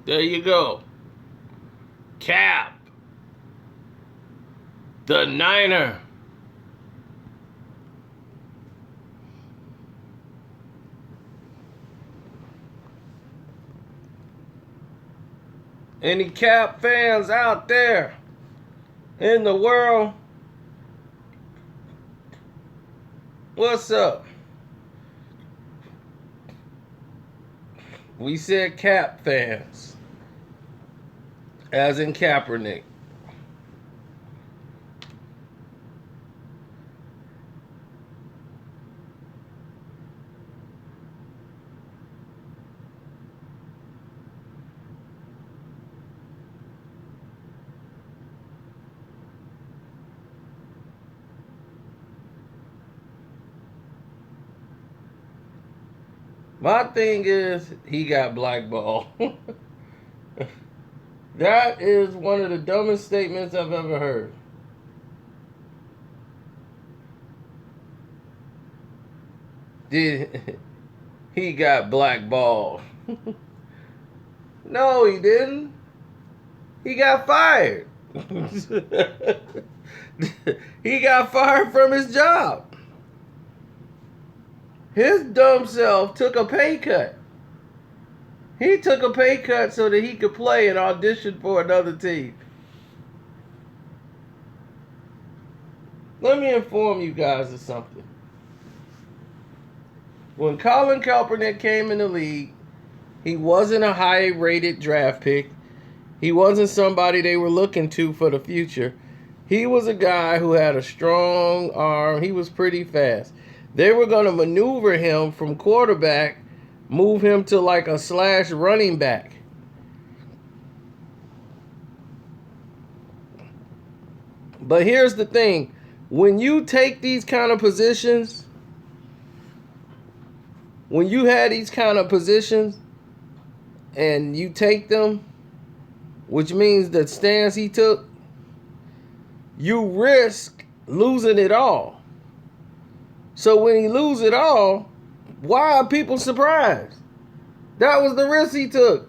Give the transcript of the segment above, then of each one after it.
There you go. Cap. The Niner. Any Cap fans out there in the world? What's up? We said Cap fans, as in Kaepernick. My thing is, he got blackballed. That is one of the dumbest statements I've ever heard. He got blackballed? No, he didn't. He got fired. He got fired from his job. His dumb self took a pay cut. He took a pay cut so that he could play and audition for another team. Let me inform you guys of something. When Colin Kaepernick came in the league, he wasn't a high-rated draft pick. He wasn't somebody they were looking to for the future. He was a guy who had a strong arm. He was pretty fast. They were going to maneuver him from quarterback, move him to like a slash running back. But here's the thing. When you take these kind of positions, when you have these kind of positions and you take them, which means the stance he took, you risk losing it all. So when he lose it all, why are people surprised? That was the risk he took.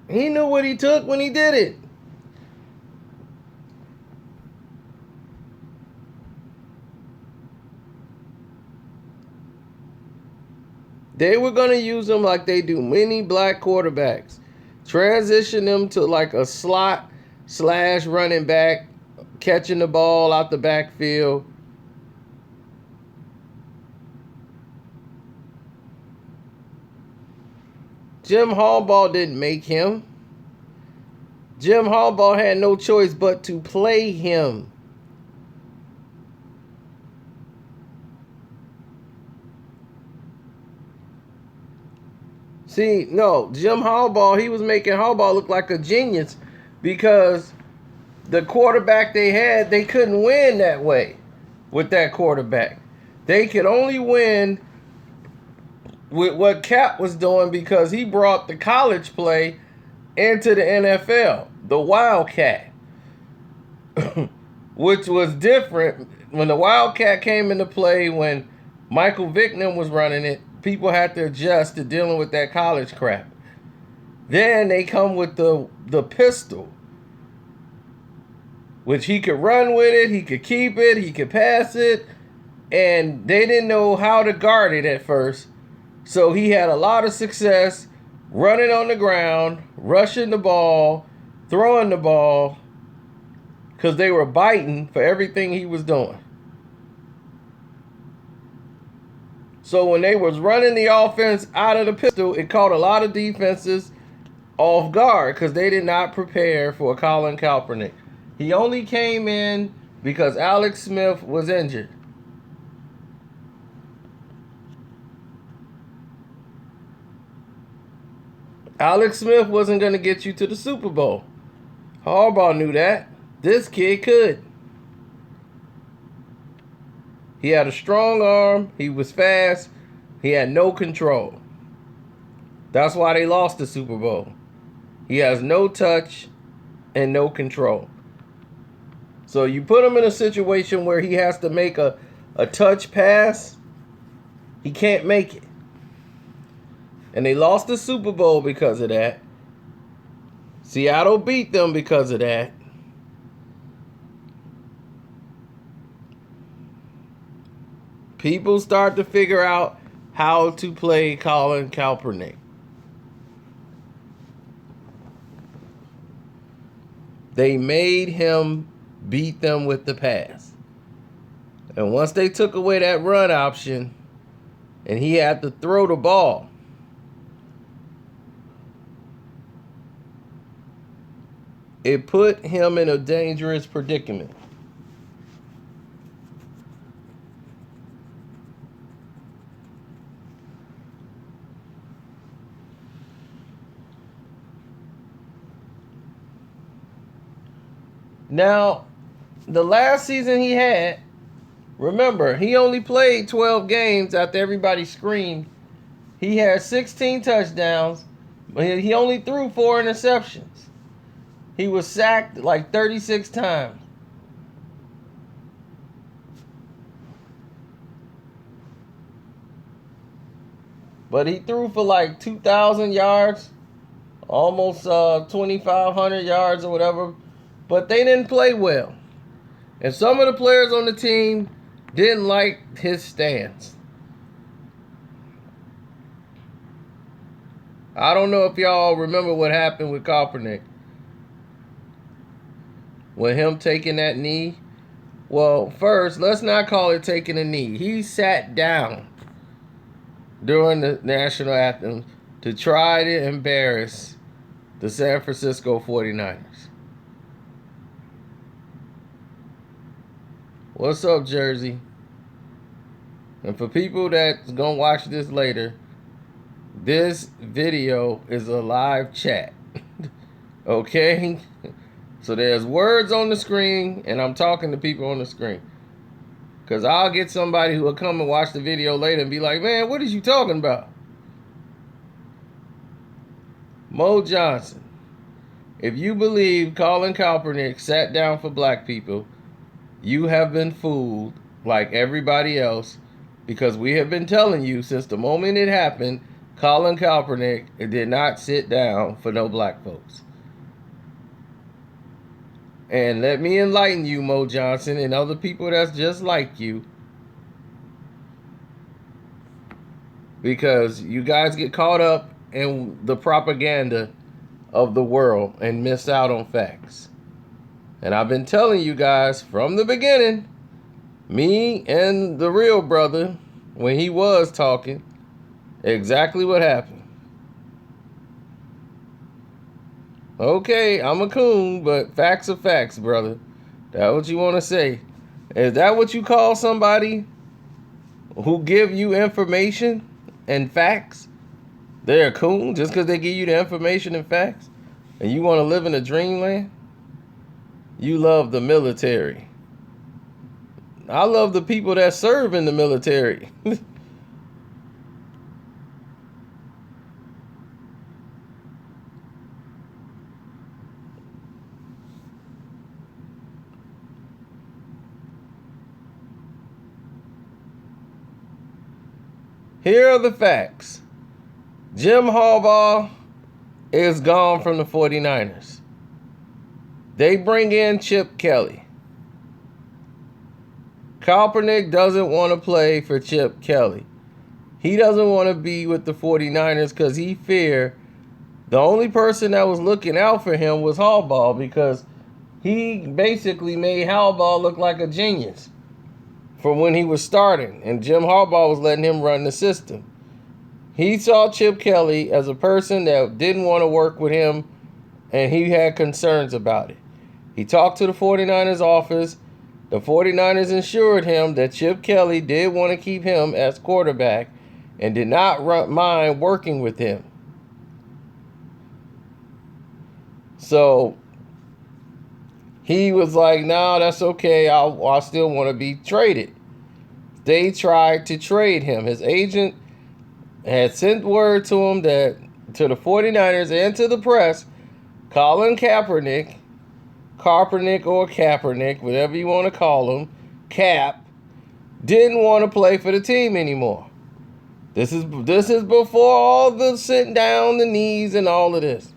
He knew what he took when he did it. They were going to use him like they do many black quarterbacks. Transition them to like a slot slash running back, catching the ball out the backfield. Jim Harbaugh didn't make him. Jim Harbaugh had no choice but to play him. See, no, Jim Harbaugh, he was making Harbaugh look like a genius because the quarterback they had, they couldn't win that way with that quarterback. They could only win with what Cap was doing because he brought the college play into the NFL, the Wildcat, which was different. When the Wildcat came into play, when Michael Vick was running it, people had to adjust to dealing with that college crap. Then they come with the pistol, which he could run with it, he could keep it, he could pass it, and they didn't know how to guard it at first. So he had a lot of success running on the ground, rushing the ball, throwing the ball, because they were biting for everything he was doing. So when they was running the offense out of the pistol, it caught a lot of defenses off guard because they did not prepare for Colin Kaepernick. He only came in because Alex Smith was injured. Alex Smith wasn't going to get you to the Super Bowl. Harbaugh knew that. This kid could. He had a strong arm. He was fast. He had no control. That's why they lost the Super Bowl. He has no touch and no control. So you put him in a situation where he has to make a touch pass. He can't make it. And they lost the Super Bowl because of that. Seattle beat them because of that. People start to figure out how to play Colin Kaepernick. They made him beat them with the pass. And once they took away that run option and he had to throw the ball, it put him in a dangerous predicament. Now, the last season he had, remember, he only played 12 games after everybody screamed. He had 16 touchdowns, but he only threw 4 interceptions. He was sacked like 36 times. But he threw for like 2,000 yards, almost 2,500 yards or whatever. But they didn't play well. And some of the players on the team didn't like his stance. I don't know if y'all remember what happened with Kaepernick. With him taking that knee. Well, first, let's not call it taking a knee. He sat down during the national anthem to try to embarrass the San Francisco 49ers. What's up, Jersey? And for people that's going to watch this later, this video is a live chat. Okay? So there's words on the screen, and I'm talking to people on the screen. Because I'll get somebody who will come and watch the video later and be like, man, what is you talking about? Mo Johnson, if you believe Colin Kaepernick sat down for black people, you have been fooled like everybody else, because we have been telling you since the moment it happened, Colin Kaepernick did not sit down for no black folks. And let me enlighten you, Mo Johnson, and other people that's just like you, because you guys get caught up in the propaganda of the world and miss out on facts. And I've been telling you guys from the beginning, me and the real brother, when he was talking, exactly what happened. Okay, I'm a coon, but facts are facts, brother. That's what you want to say. Is that what you call somebody who give you information and facts? They're a coon just because they give you the information and facts? And you want to live in a dreamland? You love the military. I love the people that serve in the military. Here are the facts. Jim Harbaugh is gone from the 49ers. They bring in Chip Kelly. Kaepernick doesn't want to play for Chip Kelly. He doesn't want to be with the 49ers because he feared the only person that was looking out for him was Harbaugh, because he basically made Harbaugh look like a genius from when he was starting, and Jim Harbaugh was letting him run the system. He saw Chip Kelly as a person that didn't want to work with him, and he had concerns about it. He talked to the 49ers office. The 49ers assured him that Chip Kelly did want to keep him as quarterback and did not mind working with him. So he was like, no, that's okay. I still want to be traded. They tried to trade him. His agent had sent word to him that, to the 49ers and to the press, Colin Kaepernick or Kaepernick, whatever you want to call him, Cap, didn't want to play for the team anymore. This is before all the sitting down, the knees, and all of this.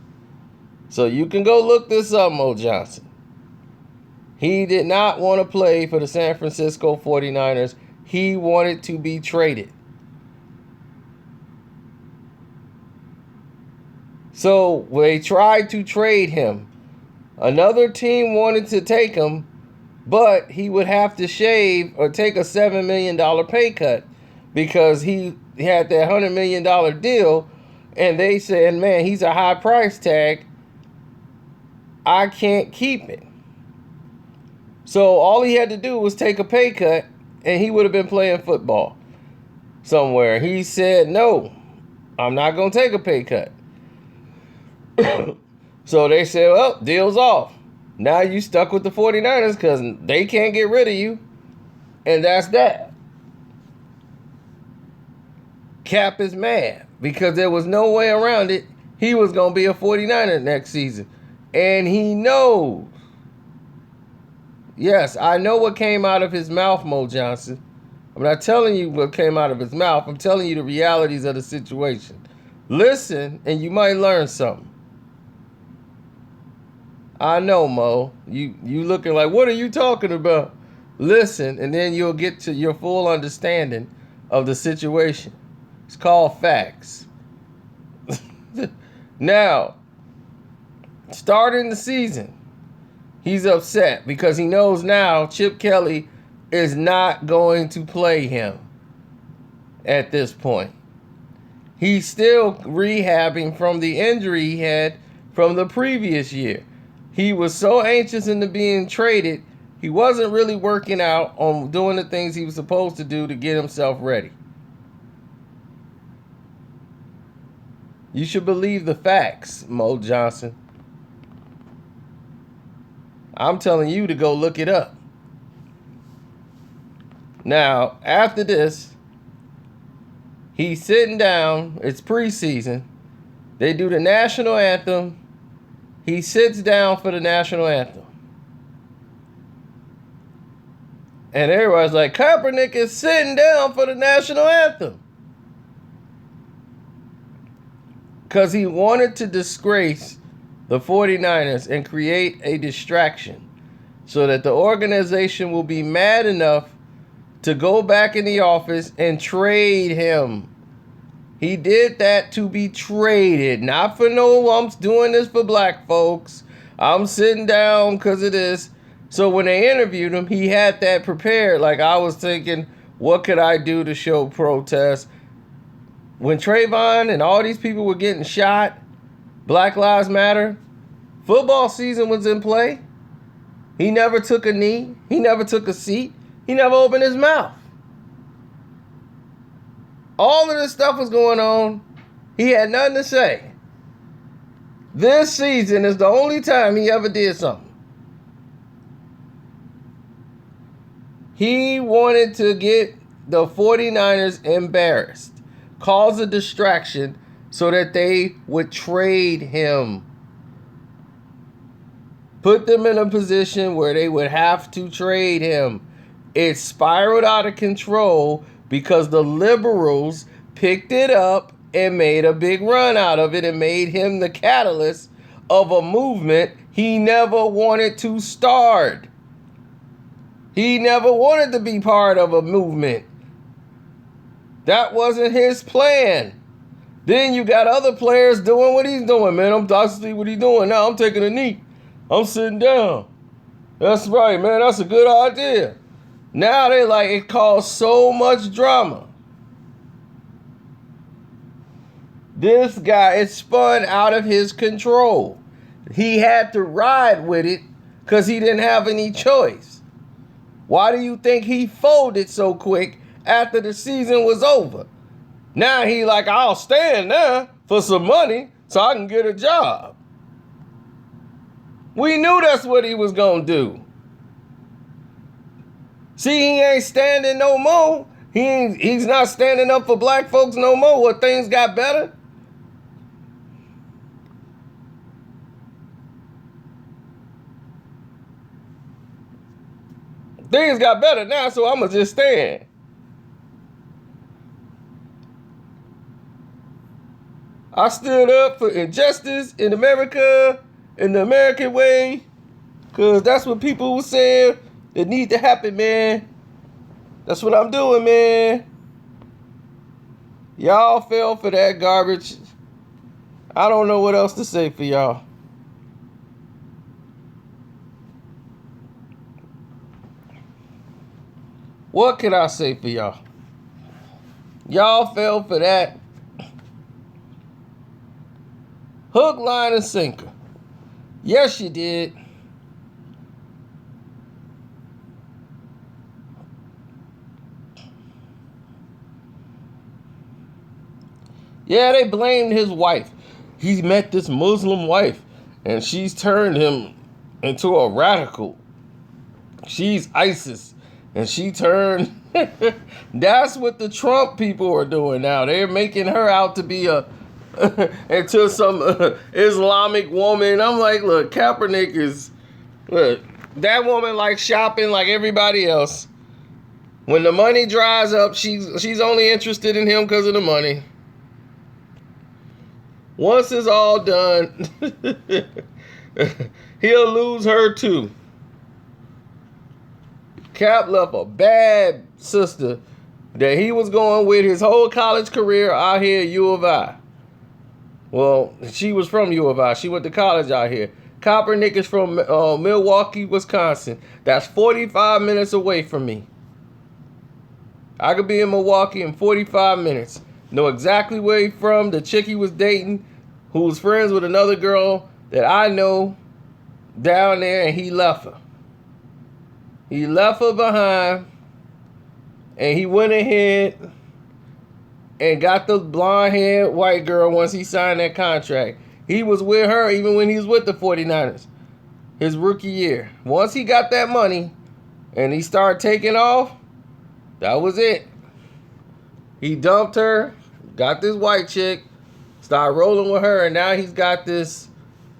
So you can go look this up, Mo Johnson. He did not want to play for the San Francisco 49ers. He wanted to be traded. So they tried to trade him. Another team wanted to take him, but he would have to shave or take a $7 million pay cut because he had that $100 million deal. And they said, man, he's a high price tag. I can't keep it. So all he had to do was take a pay cut and he would have been playing football somewhere. He said, no, I'm not going to take a pay cut. So they said, well, deal's off. Now you stuck with the 49ers because they can't get rid of you. And that's that. Cap is mad because there was no way around it. He was going to be a 49er next season. And he knows. Yes, I know what came out of his mouth, Mo Johnson. I'm not telling you what came out of his mouth. I'm telling you the realities of the situation. Listen, and you might learn something. I know, Mo. You looking like, what are you talking about? Listen, and then you'll get to your full understanding of the situation. It's called facts. Now, starting the season, he's upset because he knows now Chip Kelly is not going to play him at this point. He's still rehabbing from the injury he had from the previous year. He was so anxious into being traded, he wasn't really working out on doing the things he was supposed to do to get himself ready. You should believe the facts, Mo Johnson. I'm telling you to go look it up. Now, after this, he's sitting down. It's preseason. They do the national anthem. He sits down for the national anthem. And everybody's like, Kaepernick is sitting down for the national anthem. Because he wanted to disgrace the 49ers and create a distraction so that the organization will be mad enough to go back in the office and trade him. He did that to be traded, not for no, I'm doing this for black folks. I'm sitting down because of this. So when they interviewed him, he had that prepared. Like I was thinking, what could I do to show protest? When Trayvon and all these people were getting shot, Black Lives Matter, football season was in play. He never took a knee. He never took a seat. He never opened his mouth. All of this stuff was going on. He had nothing to say. This season is the only time he ever did something. He wanted to get the 49ers embarrassed, cause a distraction so that they would trade him. Put them in a position where they would have to trade him. It spiraled out of control because the liberals picked it up and made a big run out of it and made him the catalyst of a movement he never wanted to start. He never wanted to be part of a movement. That wasn't his plan. Then you got other players doing what he's doing, man. I see what he's doing now. I'm taking a knee. I'm sitting down. That's right, man. That's a good idea. Now they like, it caused so much drama. This guy, it spun out of his control. He had to ride with it because he didn't have any choice. Why do you think he folded so quick after the season was over? Now he like, I'll stand there for some money so I can get a job. We knew that's what he was going to do. See, he ain't standing no more. He's not standing up for black folks no more. What, things got better? Things got better now, so I'm going to just stand. I stood up for injustice in America, in the American way, because that's what people were saying that need to happen, man. That's what I'm doing, man. Y'all fell for that garbage. I don't know what else to say for y'all. What can I say for y'all? Y'all fell for that. Hook, line, and sinker. Yes, you did. Yeah, they blamed his wife. He met this Muslim wife, and she's turned him into a radical. She's ISIS, and she turned... That's what the Trump people are doing now. They're making her out to be a... into some Islamic woman. I'm like, look, Kaepernick is... Look, that woman likes shopping like everybody else. When the money dries up, she's only interested in him because of the money. Once it's all done, he'll lose her too. Cap left a bad sister that he was going with his whole college career out here at U of I. Well, she was from U of I. She went to college out here. Kaepernick is from Milwaukee, Wisconsin. That's 45 minutes away from me. I could be in Milwaukee in 45 minutes. Know exactly where he's from. The chick he was dating, who was friends with another girl that I know down there, and he left her. He left her behind, and he went ahead and got the blonde-haired white girl once he signed that contract. He was with her even when he was with the 49ers, his rookie year. Once he got that money and he started taking off, that was it. He dumped her, got this white chick, started rolling with her, and now he's got this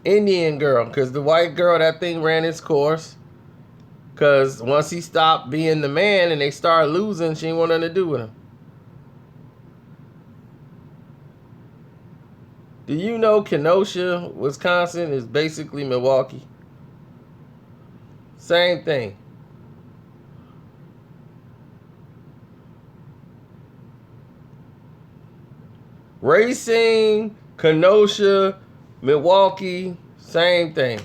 Indian girl, because the white girl, that thing ran its course. Because once he stopped being the man and they started losing, she didn't want nothing to do with him. Do you know Kenosha, Wisconsin is basically Milwaukee? Same thing. Racine, Kenosha, Milwaukee, same thing.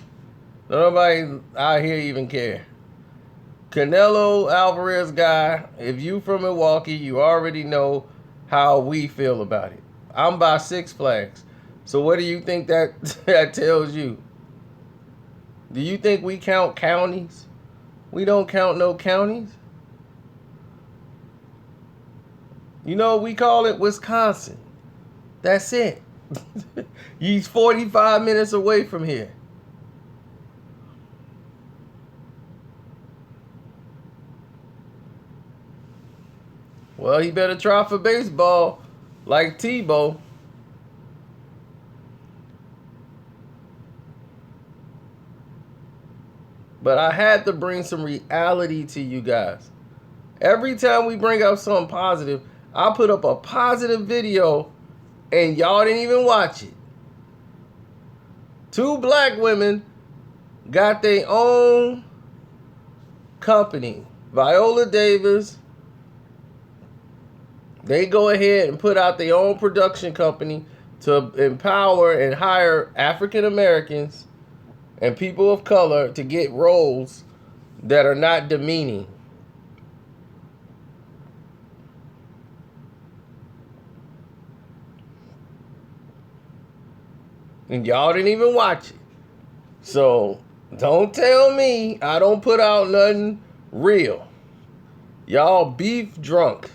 Nobody out here even care. Canelo Alvarez guy, if you from Milwaukee, you already know how we feel about it. I'm by Six Flags. So what do you think that tells you? Do you think we count counties? We don't count no counties. You know, we call it Wisconsin. That's it. He's 45 minutes away from here. Well, he better try for baseball like Tebow. But I had to bring some reality to you guys. Every time we bring up something positive, I put up a positive video and y'all didn't even watch it. 2 black women got their own company. Viola Davis. They go ahead and put out their own production company to empower and hire African Americans and people of color to get roles that are not demeaning. And y'all didn't even watch it. So don't tell me I don't put out nothing real. Y'all beef drunk.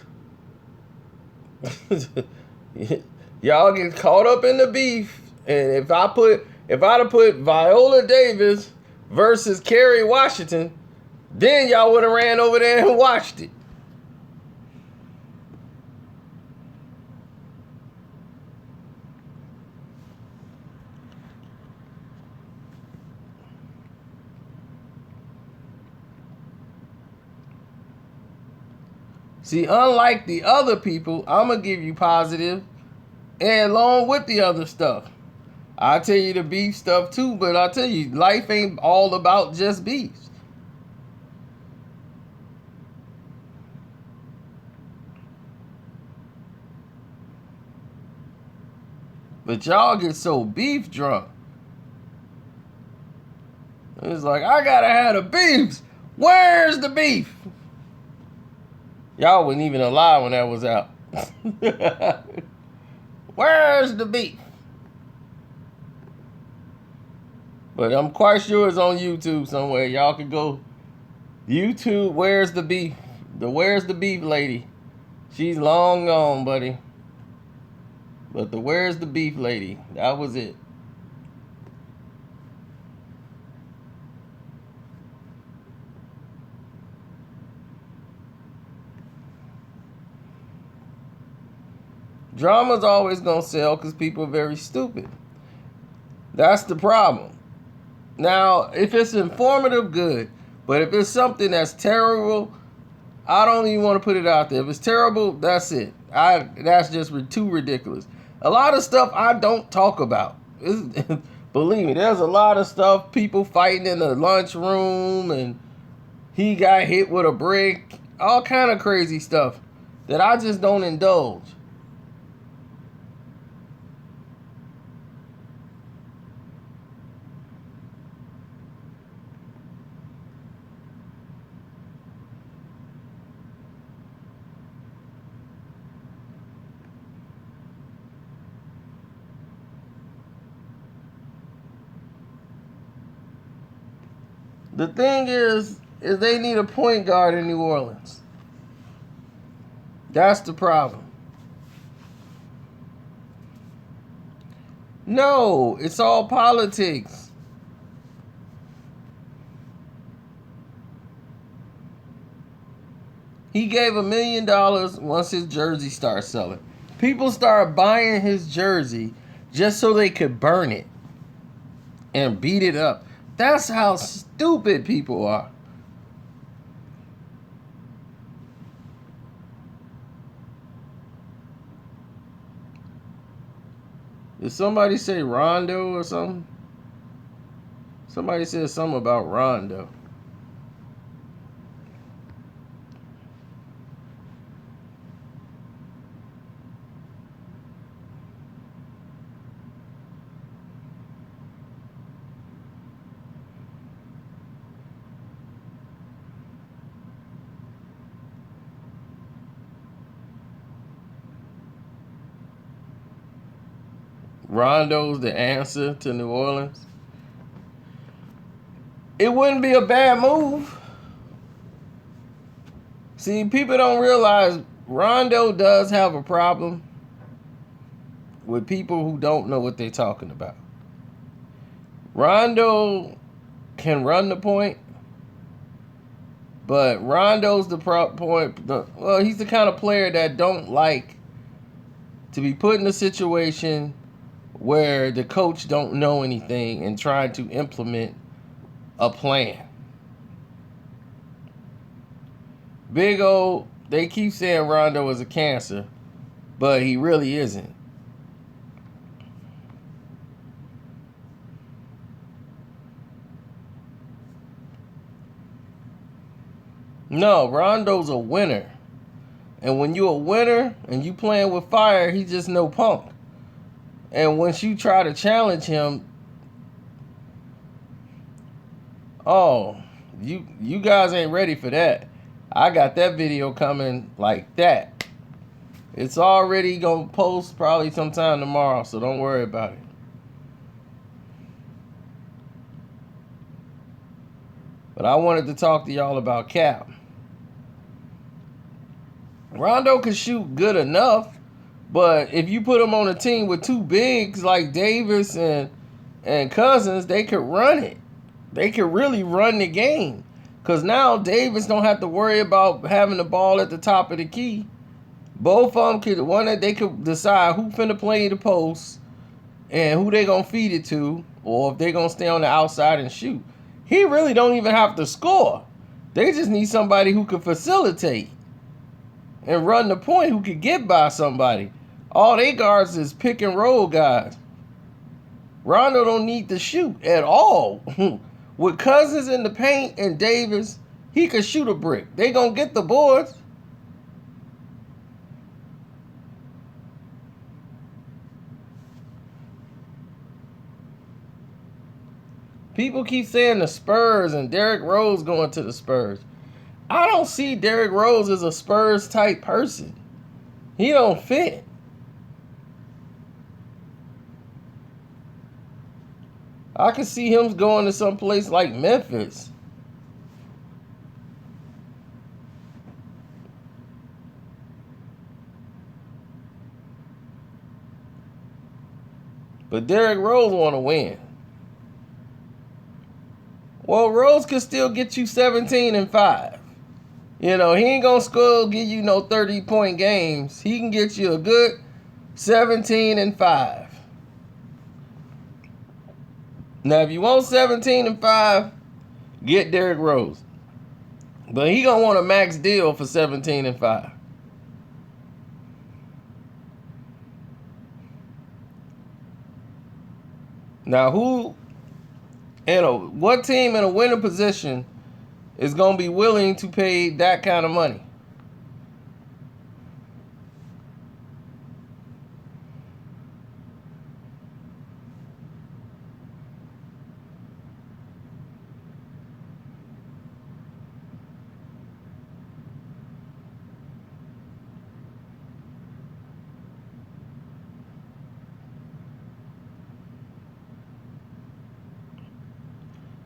Y'all get caught up in the beef. And if I'd have put Viola Davis versus Kerry Washington, then y'all would have ran over there and watched it. See, unlike the other people, I'm going to give you positive and along with the other stuff. I tell you the beef stuff too, but I tell you, life ain't all about just beef. But y'all get so beef drunk. It's like, I gotta have the beefs. Where's the beef? Y'all wasn't even alive when that was out. Where's the beef? But I'm quite sure it's on YouTube somewhere. Y'all can go YouTube, Where's the Beef? The Where's the Beef lady. She's long gone, buddy. But the Where's the Beef lady, that was it. Drama's always gonna sell because people are very stupid. That's the problem. Now, if it's informative, good. But if it's something that's terrible, I don't even want to put it out there. If it's terrible, that's it. That's just too ridiculous. A lot of stuff I don't talk about. Believe me, there's a lot of stuff, people fighting in the lunchroom, and he got hit with a brick, all kind of crazy stuff that I just don't indulge. The thing is they need a point guard in New Orleans. That's the problem. No, it's all politics. He gave $1 million once his jersey started selling. People started buying his jersey just so they could burn it and beat it up. That's how stupid people are. Did somebody say Rondo or something? Somebody said something about Rondo. Rondo's the answer to New Orleans. It wouldn't be a bad move. See, people don't realize Rondo does have a problem with people who don't know what they're talking about. Rondo can run the point, but Rondo's the point. Well, he's the kind of player that don't like to be put in a situation where the coach don't know anything and trying to implement a plan. Big O, they keep saying Rondo is a cancer, but he really isn't. No, Rondo's a winner. And when you're a winner and you playing with fire, he's just no punk. And once you try to challenge him, oh, you guys ain't ready for that. I got that video coming like that. It's already gonna post probably sometime tomorrow, so don't worry about it. But I wanted to talk to y'all about Cap. Rondo can shoot good enough. But if you put him on a team with two bigs like Davis and Cousins, they could run it. They could really run the game. Because now Davis don't have to worry about having the ball at the top of the key. Both of them could, one that they could decide who finna play the post and who they gonna feed it to, or if they gonna stay on the outside and shoot. He really don't even have to score. They just need somebody who can facilitate and run the point, who could get by somebody. All they guards is pick and roll guys. Rondo don't need to shoot at all. With Cousins in the paint and Davis, he could shoot a brick. They gonna get the boards. People keep saying the Spurs and Derrick Rose going to the Spurs. I don't see Derrick Rose as a Spurs type person. He don't fit. I could see him going to some place like Memphis. But Derrick Rose want to win. Well, Rose can still get you 17 and 5. You know, he ain't going to still give you no 30-point games. He can get you a good 17 and 5. Now, if you want 17 and 5, get Derrick Rose. But he going to want a max deal for 17 and 5. Now, what team in a winning position is going to be willing to pay that kind of money?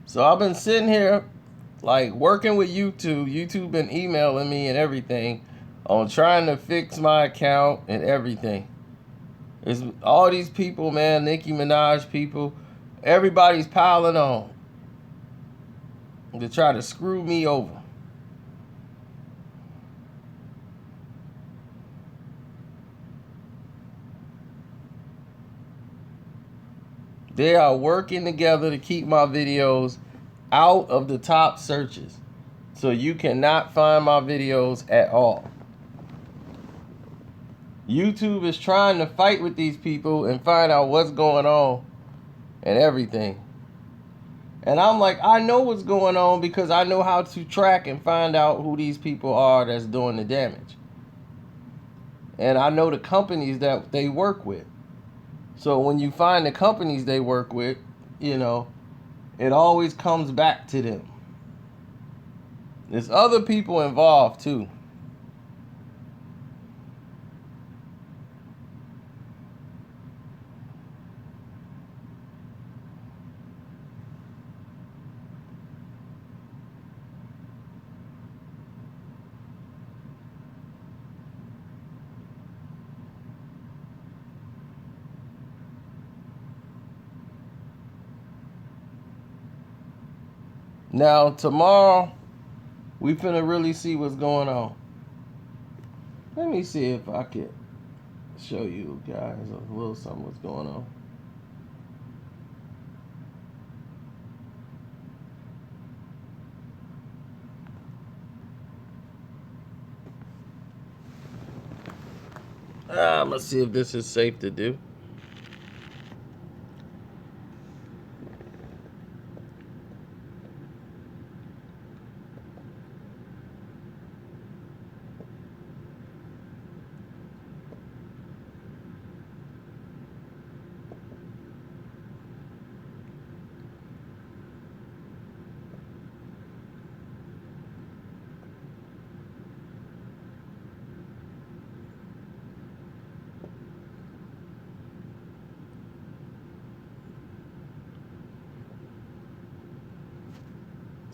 So I've been sitting here, like, working with YouTube. YouTube been emailing me and everything on trying to fix my account and everything. It's all these people, man, Nicki Minaj people, everybody's piling on to try to screw me over. They are working together to keep my videos out of the top searches. So you cannot find my videos at all. YouTube is trying to fight with these people and find out what's going on and everything. And I'm like, I know what's going on because I know how to track and find out who these people are that's doing the damage. And I know the companies that they work with. So when you find the companies they work with, you know, it always comes back to them. There's other people involved too. Now, tomorrow, we finna really see what's going on. Let me see if I can show you guys a little something what's going on. I'm gonna see if this is safe to do.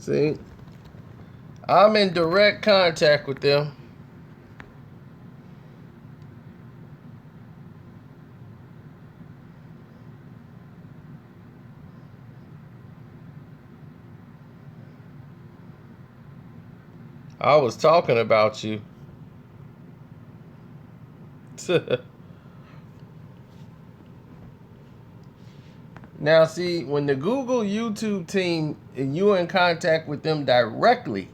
See, I'm in direct contact with them. I was talking about you. Now, see, when the Google YouTube team and you're in contact with them directly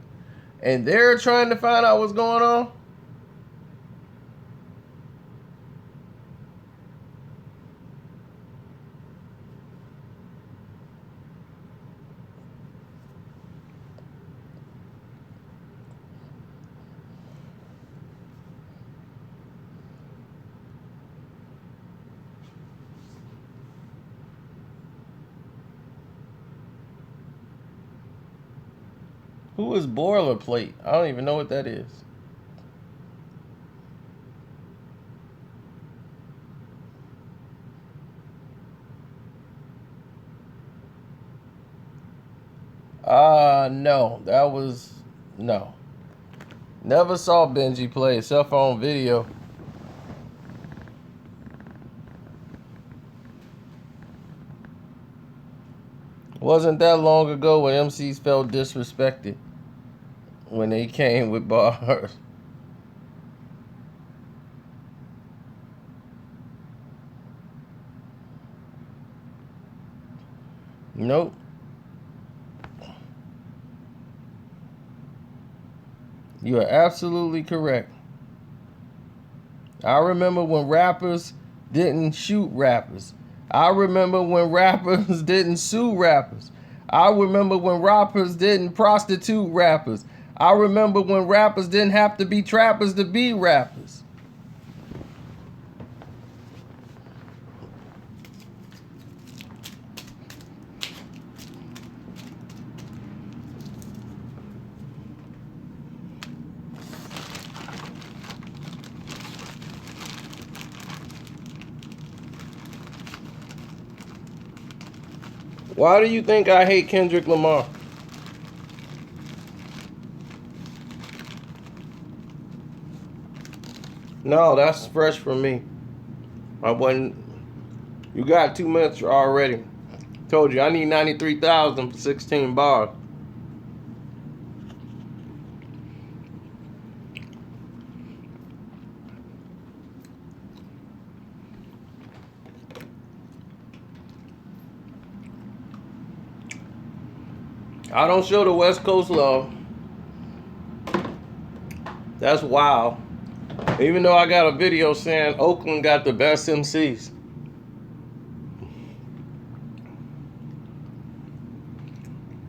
and they're trying to find out what's going on, Who is boilerplate? I don't even know what that is. No. That was... No. Never saw Benji play except for on video. Wasn't that long ago when MCs felt disrespected when they came with bars. Nope. You are absolutely correct. I remember when rappers didn't shoot rappers. I remember when rappers didn't sue rappers. I remember when rappers didn't prostitute rappers. I remember when rappers didn't have to be trappers to be rappers. Why do you think I hate Kendrick Lamar? No, that's fresh for me. I wasn't. You got 2 minutes already. Told you I need 93,000 for 16 bars. I don't show the West Coast love. That's wild. Even though I got a video saying Oakland got the best MCs.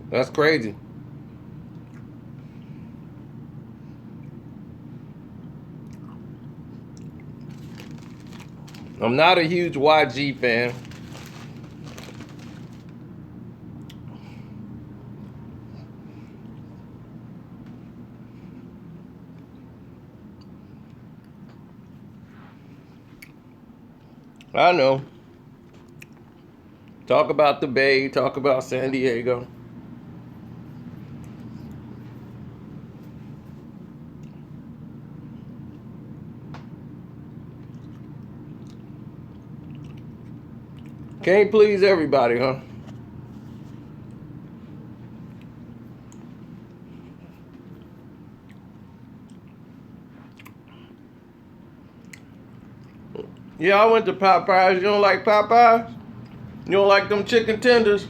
That's crazy. I'm not a huge YG fan. I know. Talk about the Bay, talk about San Diego. Can't please everybody, huh? Yeah, I went to Popeyes. You don't like Popeyes? You don't like them chicken tenders?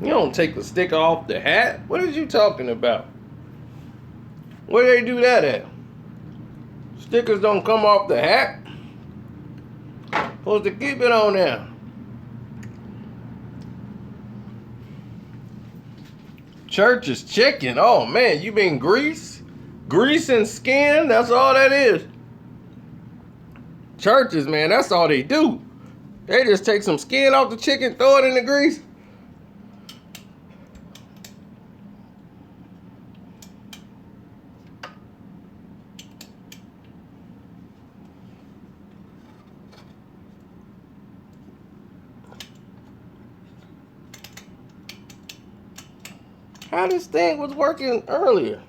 You don't take the sticker off the hat? What are you talking about? Where they do that at? Stickers don't come off the hat. Supposed to keep it on there. Church is chicken. Oh man, you mean grease? Grease and skin? That's all that is. Churches, man, that's all they do. They just take some skin off the chicken, throw it in the grease. How this thing was working earlier?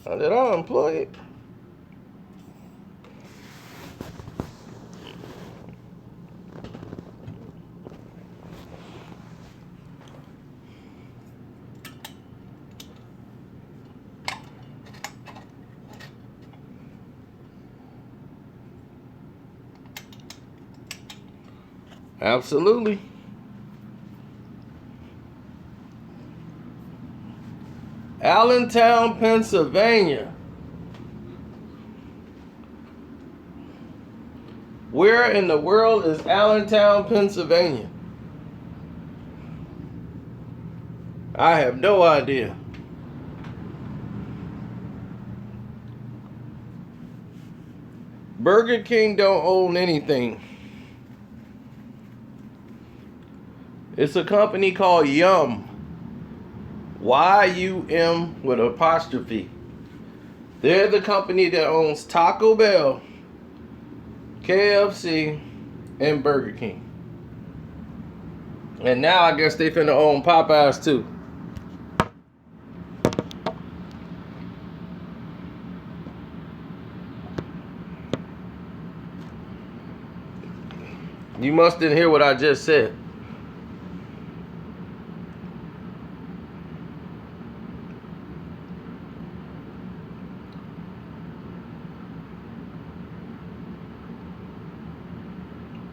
Or did I unplug it? Absolutely. Allentown, Pennsylvania. Where in the world is Allentown, Pennsylvania? I have no idea. Burger King don't own anything. It's a company called Yum. Y-U-M with an apostrophe. They're the company that owns Taco Bell, KFC, and Burger King. And now I guess they finna own Popeyes too. You must didn't hear what I just said.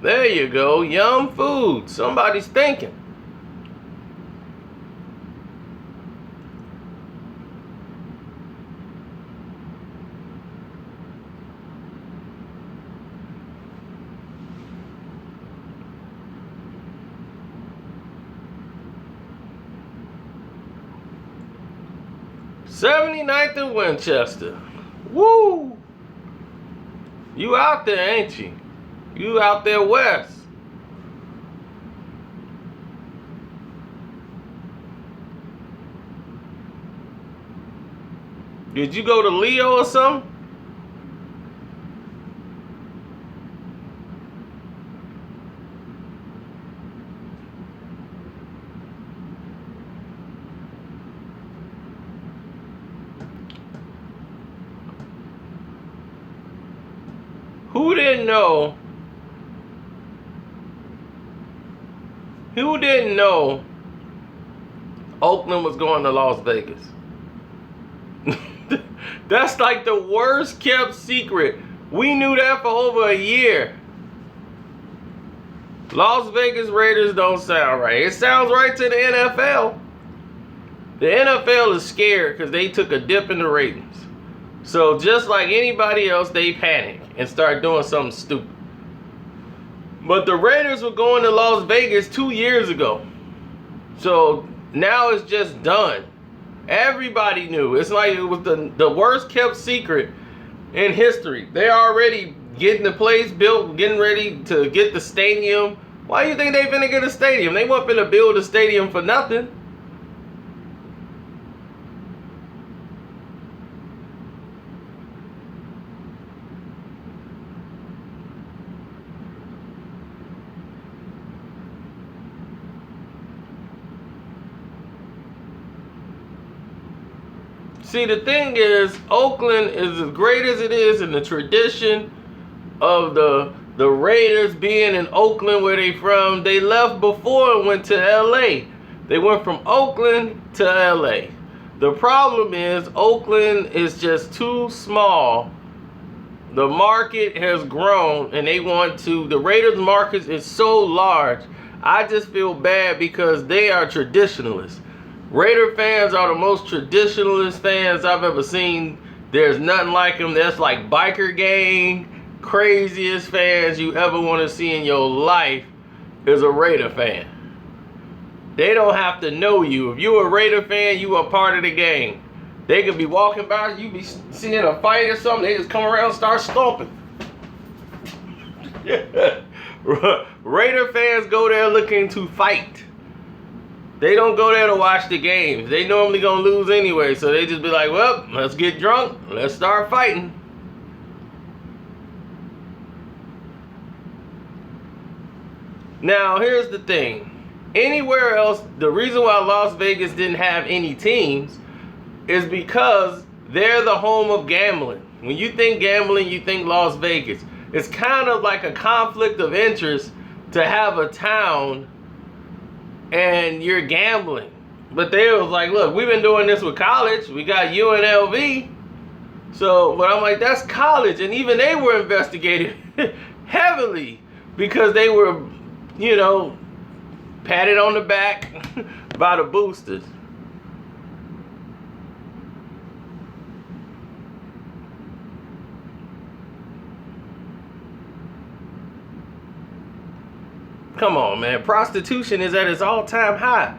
There you go, Yum Food. Somebody's thinking. '79th and Winchester. Woo! You out there, ain't you? You out there west. Did you go to Leo or something? Who didn't know? Who didn't know Oakland was going to Las Vegas? That's like the worst kept secret. We knew that for over a year. Las Vegas Raiders don't sound right. It sounds right to the NFL. The NFL is scared because they took a dip in the ratings. So just like anybody else, they panic and start doing something stupid. But the Raiders were going to Las Vegas 2 years ago. So now it's just done. Everybody knew. It's like it was the worst kept secret in history. They're already getting the place built, getting ready to get the stadium. Why do you think they finna get a stadium? They weren't finna build a stadium for nothing. See, the thing is, Oakland is as great as it is in the tradition of the Raiders being in Oakland where they from. They left before and went to LA. They went from Oakland to LA. The problem is Oakland is just too small. The market has grown and they want to, the Raiders market is so large. I just feel bad because they are traditionalists. Raider fans are the most traditionalist fans I've ever seen. There's nothing like them. That's like biker gang, craziest fans you ever want to see in your life is a Raider fan. They don't have to know you. If you're a Raider fan, you are part of the gang. They could be walking by, you be seeing a fight or something, they just come around and start stomping. Raider fans go there looking to fight. They don't go there to watch the games. They normally gonna lose anyway, so they just be like, well, let's get drunk, let's start fighting. Now, here's the thing. Anywhere else, the reason why Las Vegas didn't have any teams is because they're the home of gambling. When you think gambling, you think Las Vegas. It's kind of like a conflict of interest to have a town and you're gambling. But they was like, look, we've been doing this with college. We got UNLV. So, but I'm like, that's college. And even they were investigated heavily because they were, you know, patted on the back by the boosters. Come on, man. Prostitution is at its all-time high.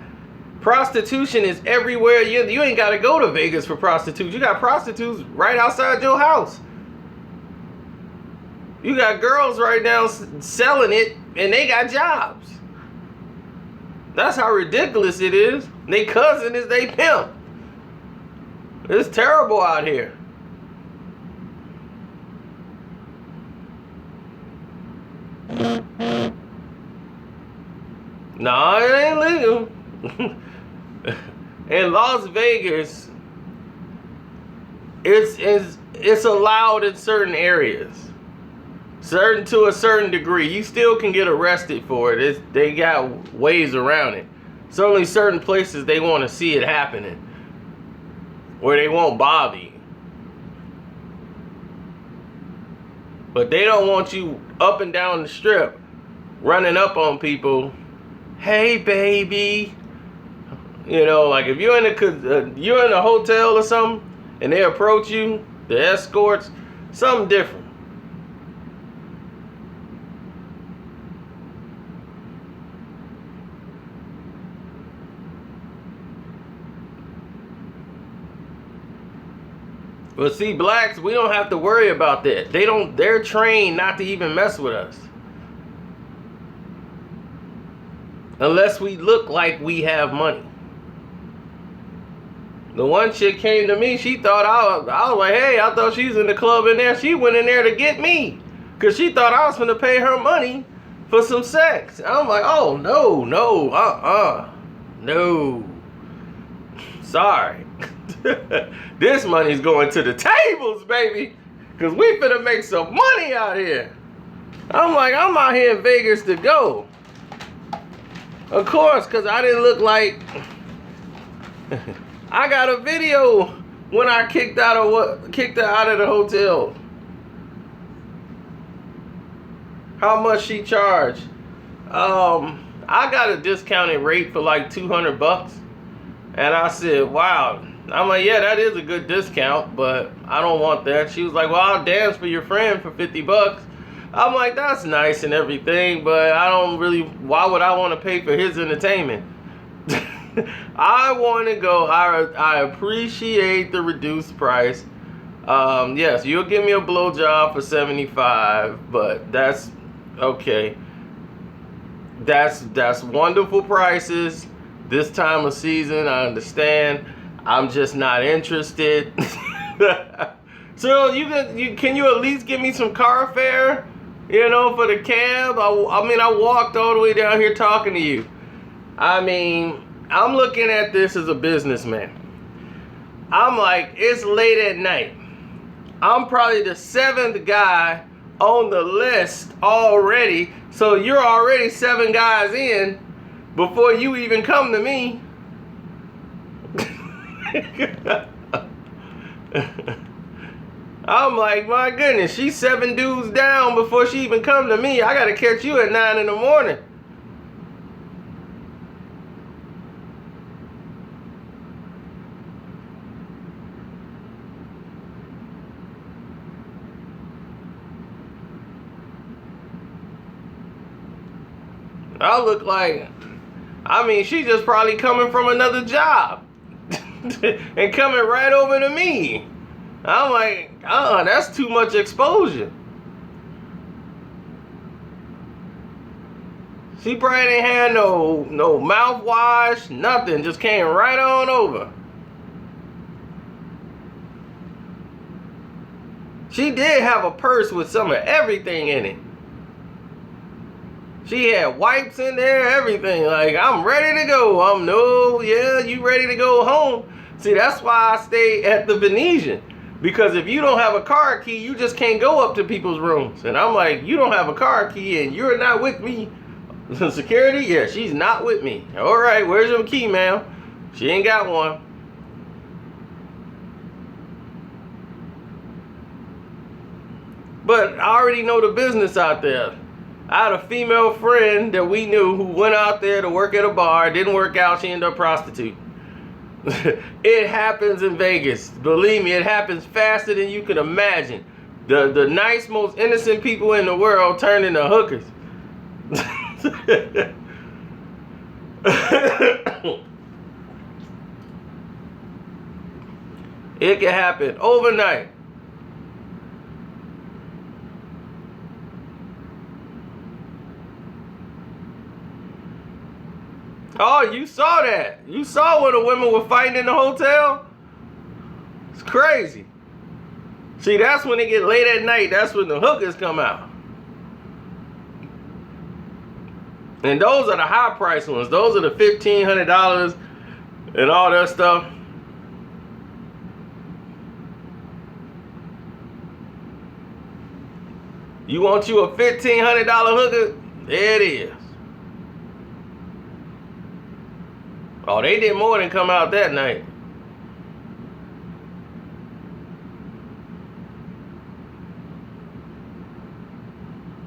Prostitution is everywhere. You ain't got to go to Vegas for prostitutes. You got prostitutes right outside your house. You got girls right now selling it, and they got jobs. That's how ridiculous it is. They cousin is they pimp. It's terrible out here. No, it ain't legal. In Las Vegas, it's allowed in certain areas, to a certain degree. You still can get arrested for it. They got ways around it. It's only certain places they want to see it happening, where they won't bother you. But they don't want you up and down the strip running up on people. Hey, baby. You know, like if you're in a hotel or something and they approach you, the escorts, something different. But see, blacks, we don't have to worry about that. They're trained not to even mess with us. Unless we look like we have money. The one chick came to me, she thought I was like, hey, I thought she was in the club in there. She went in there to get me. Because she thought I was going to pay her money for some sex. I'm like, oh, no, no. Sorry. This money's going to the tables, baby. Because we finna make some money out here. I'm like, I'm out here in Vegas to go. Of course, because I didn't look like... I got a video when I kicked her out of the hotel. How much she charged? I got a discounted rate for like $200. And I said, wow. I'm like, yeah, that is a good discount, but I don't want that. She was like, well, I'll dance for your friend for $50. I'm like, that's nice and everything, but I don't really, why would I want to pay for his entertainment? I want to go, I appreciate the reduced price. Yes, you'll give me a blowjob for $75, but that's, okay. That's wonderful prices. This time of season, I understand. I'm just not interested. So can you at least give me some car fare? You know, for the cab? I mean, I walked all the way down here talking to you. I mean, I'm looking at this as a businessman. I'm like, it's late at night. I'm probably the 7th guy on the list already. So you're already 7 guys in before you even come to me. I'm like, my goodness, she's 7 dudes down before she even come to me. I gotta catch you at 9 in the morning. I look like, I mean, she just probably coming from another job and coming right over to me. I'm like, that's too much exposure. She probably didn't have no mouthwash, nothing. Just came right on over. She did have a purse with some of everything in it. She had wipes in there, everything. Like, I'm ready to go. You ready to go home? See, that's why I stay at the Venetian. Because if you don't have a car key, you just can't go up to people's rooms. And I'm like, you don't have a car key and you're not with me. Security? Yeah, she's not with me. All right, where's your key, ma'am? She ain't got one. But I already know the business out there. I had a female friend that we knew who went out there to work at a bar. Didn't work out. She ended up prostitute. It happens in Vegas. Believe me, it happens faster than you can imagine. The nice, most innocent people in the world turn into hookers. It can happen overnight. Oh, you saw that. You saw when the women were fighting in the hotel? It's crazy. See, that's when it get late at night. That's when the hookers come out. And those are the high price ones. Those are the $1,500 and all that stuff. You want you a $1,500 hooker? There it is. Oh, they did more than come out that night.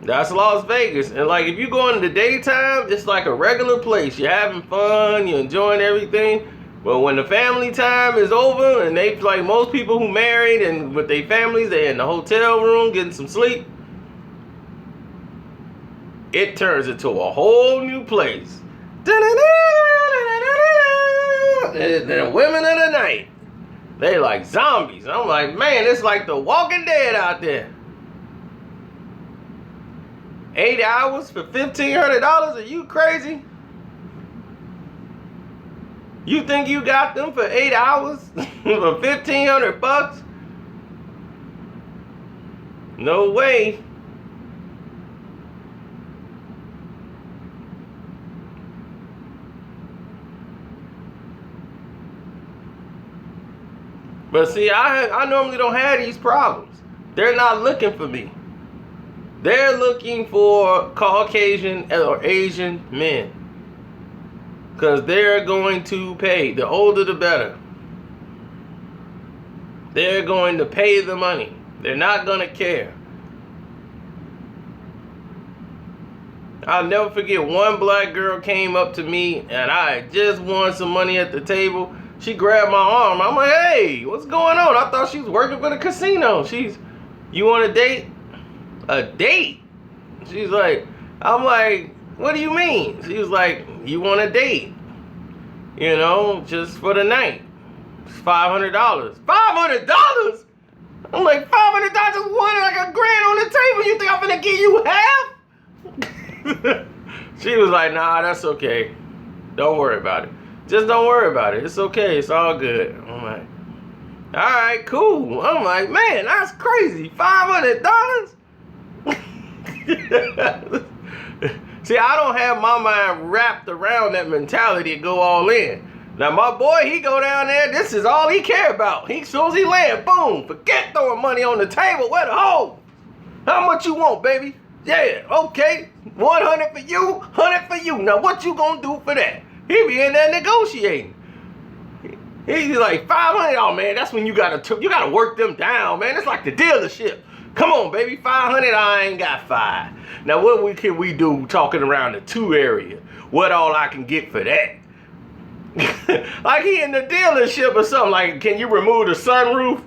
That's Las Vegas. And like if you go in the daytime, it's like a regular place. You're having fun, you're enjoying everything. But when the family time is over and they like most people who married and with their families, they're in the hotel room getting some sleep. It turns into a whole new place. The women of the night. They like zombies. I'm like, man, it's like the Walking Dead out there. 8 hours for $1,500? Are you crazy? You think you got them for 8 hours for $1,500? No way. But see, I normally don't have these problems. They're not looking for me. They're looking for Caucasian or Asian men. Because they're going to pay. The older the better. They're going to pay the money. They're not going to care. I'll never forget one black girl came up to me and I had just won some money at the table. She grabbed my arm. I'm like, hey, what's going on? I thought she was working for the casino. You want a date? A date? She's like, I'm like, what do you mean? She was like, you want a date? You know, just for the night. It's $500. $500? I'm like, $500 just won like $1,000 on the table. You think I'm gonna give you half? She was like, nah, that's okay. Don't worry about it. Just don't worry about it. It's okay. It's all good. I'm like, all right, cool. I'm like, man, that's crazy. $500? See, I don't have my mind wrapped around that mentality to go all in. Now, my boy, he go down there. This is all he care about. As soon as he land, boom, forget throwing money on the table. Where the hole? How much you want, baby? Yeah, okay. 100 for you, 100 for you. Now, what you gonna do for that? He be in there negotiating. He's like, 500. Oh man, that's when you gotta work them down, man. It's like the dealership. Come on, baby, 500. I ain't got 5. Now, what can we do talking around the 2 area? What all I can get for that? Like he in the dealership or something. Like, can you remove the sunroof?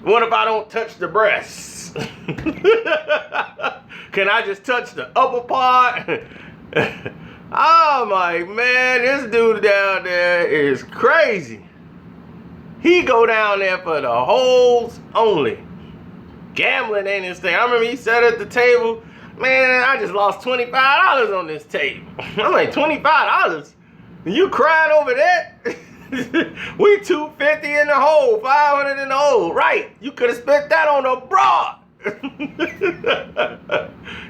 What if I don't touch the breasts? Can I just touch the upper part? I'm like, man, this dude down there is crazy. He go down there for the holes only. Gambling ain't his thing. I remember he sat at the table. Man, I just lost $25 on this table. I'm like, $25? You crying over that? We $250 in the hole, $500 in the hole. Right, you could have spent that on a broad.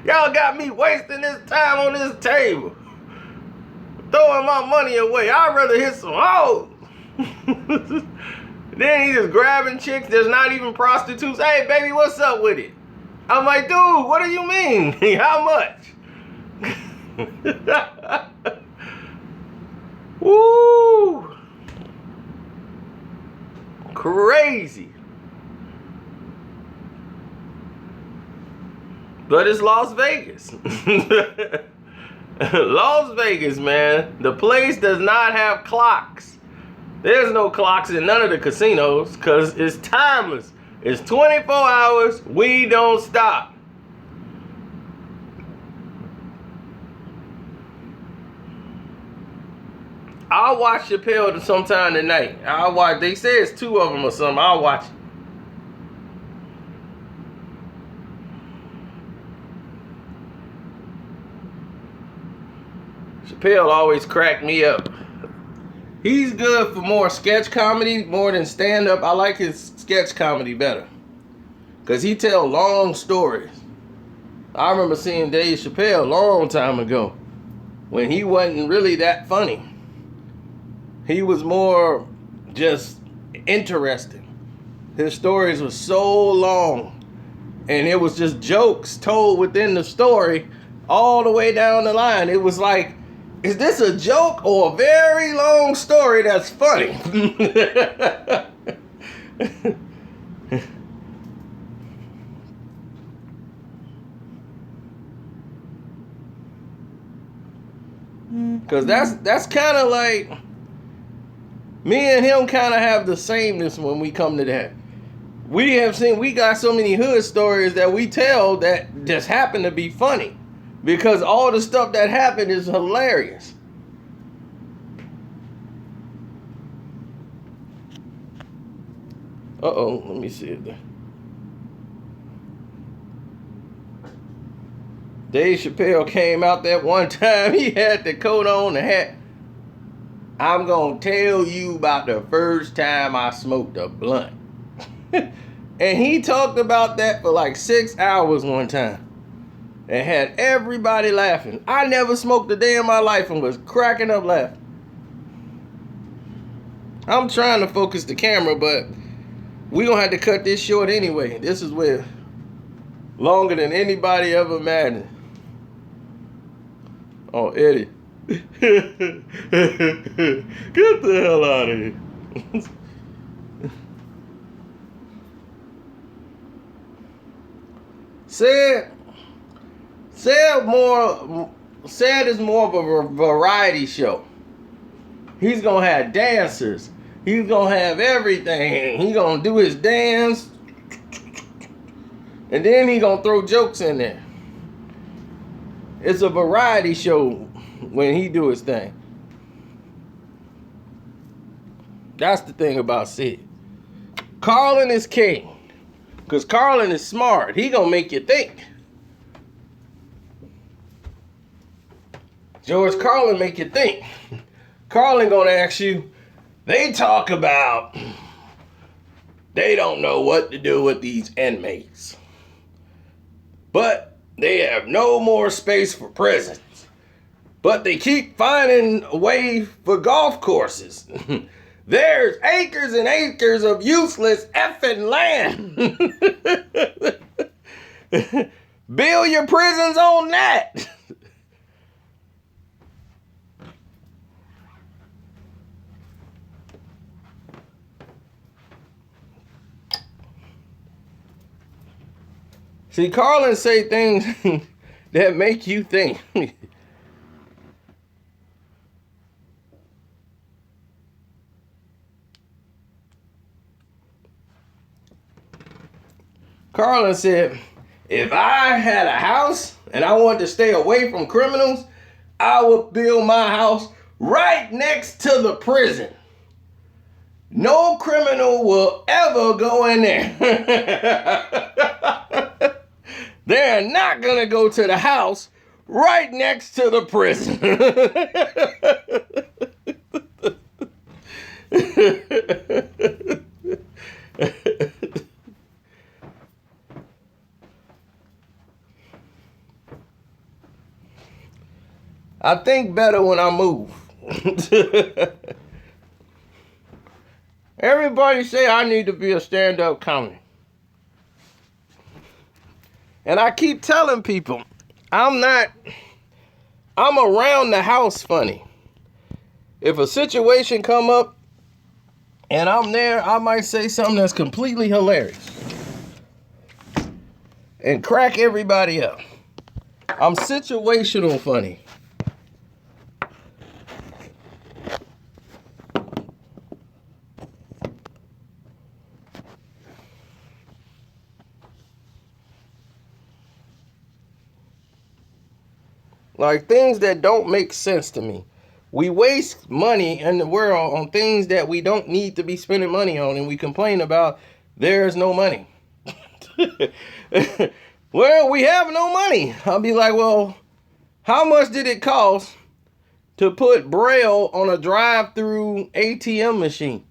Y'all got me wasting this time on this table. Throwing my money away. I'd rather hit some hoes. Then he just grabbing chicks that's not even prostitutes. Hey, baby, what's up with it? I'm like, dude, what do you mean? How much? Woo! Crazy. But it's Las Vegas. Las Vegas, man. The place does not have clocks. There's no clocks in none of the casinos because it's timeless. It's 24 hours. We don't stop. I'll watch Chappelle sometime tonight. I'll watch. They say it's 2 of them or something. I'll watch it. Chappelle always cracked me up. He's good for more sketch comedy more than stand-up. I like his sketch comedy better. Because he tell long stories. I remember seeing Dave Chappelle a long time ago when he wasn't really that funny. He was more just interesting. His stories were so long. And it was just jokes told within the story all the way down the line. It was like, is this a joke or a very long story that's funny? Because that's kind of like, me and him kind of have the sameness when we come to that. We got so many hood stories that we tell that just happen to be funny. Because all the stuff that happened is hilarious. Uh-oh, let me see it there. Dave Chappelle came out that one time. He had the coat on, the hat. I'm going to tell you about the first time I smoked a blunt. And he talked about that for like 6 hours one time. And had everybody laughing. I never smoked a day in my life and was cracking up laughing. I'm trying to focus the camera, but we're going to have to cut this short anyway. This is where longer than anybody ever imagined. Oh, Eddie. Get the hell out of here. Said is more of a variety show. He's gonna have dancers. He's gonna have everything. He's gonna do his dance. And then he gonna throw jokes in there. It's a variety show when he do his thing. That's the thing about Sid. Carlin is king. Because Carlin is smart. He gonna make you think. George Carlin make you think. Carlin gonna ask you, they talk about they don't know what to do with these inmates. But they have no more space for prisons. But they keep finding a way for golf courses. There's acres and acres of useless effing land. Build your prisons on that. See, Carlin say things that make you think. Carlin said, if I had a house and I wanted to stay away from criminals, I would build my house right next to the prison. No criminal will ever go in there. They're not going to go to the house right next to the prison. I think better when I move. Everybody say I need to be a stand-up comic. And I keep telling people, I'm around the house funny. If a situation come up and I'm there, I might say something that's completely hilarious and crack everybody up. I'm situational funny. Like things that don't make sense to me. We waste money in the world on things that we don't need to be spending money on, and we complain about there's no money. Well, we have no money. I'll be like, well, how much did it cost to put Braille on a drive-through ATM machine?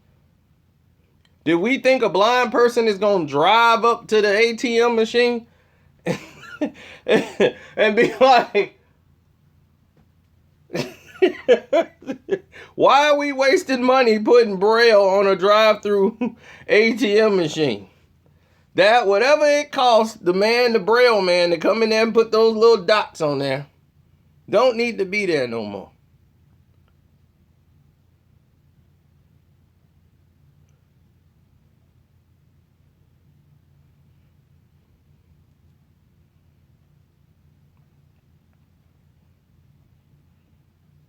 Did we think a blind person is going to drive up to the ATM machine and be like, why are we wasting money putting Braille on a drive-through ATM machine? That whatever it costs the Braille man to come in there and put those little dots on there, don't need to be there no more.